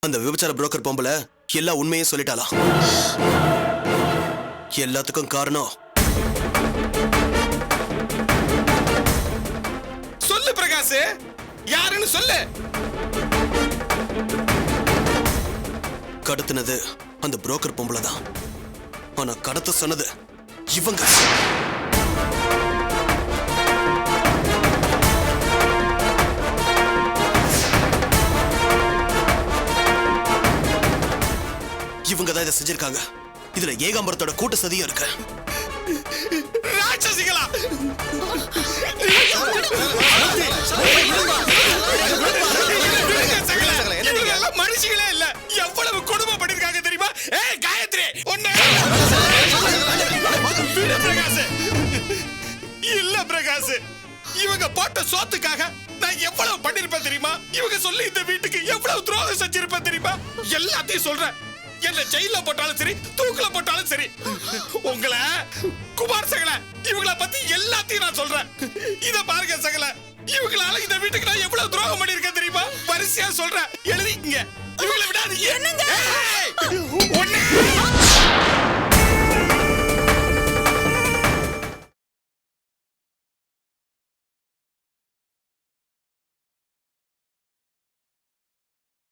அந்த விபச்சார புரோக்கர் பொம்பளை எல்லா உண்மையும் சொல்லிட்டாளா? எல்லாத்துக்கும் காரணம் சொல்லு பிரகாஷ், யாருன்னு சொல்லு. கடத்தினது அந்த புரோக்கர் பொம்பளை தான். ஆனா கடத்த சொன்னது இவங்க. இவங்க தான் இதை செஞ்சிருக்காங்க. இதுல ஏகாம்பரத்தோட கூட்டு சதியும் இருக்கு. ராட்சசிகளா? மனுஷங்களே இல்ல, எவ்வளவு கொடுமை பண்ணிருக்காங்க தெரியுமா? ஏய் காயத்ரி, ஒண்ணு பிரகாஷ் இல்ல பிரகாஷ், இவங்க போட்ட சோத்துக்காக நான் எவ்வளவு பண்ணிருப்பேன் தெரியுமா? இவங்க சொல்லி இந்த வீட்டுக்கு எவ்வளவு துரோகம் செஞ்சிருப்பேன் தெரியுமா? எல்லாத்தையும் சொல்றேன். என்ன ஜெயில போட்டாலும் சரி, தூக்குல போட்டாலும் சரி, உங்களை குமார் சகல இவங்கள பத்தி எல்லாத்தையும் நான் சொல்றேன். இத பாருங்க சகல, இவங்களால இந்த வீட்டுக்கு நான் எவ்வளவு துரோகம் பண்ணிருக்கேன் தெரியுமா? வரிசையா சொல்றேன், எழுதிக்கங்க. இவங்களை விடாதீங்க.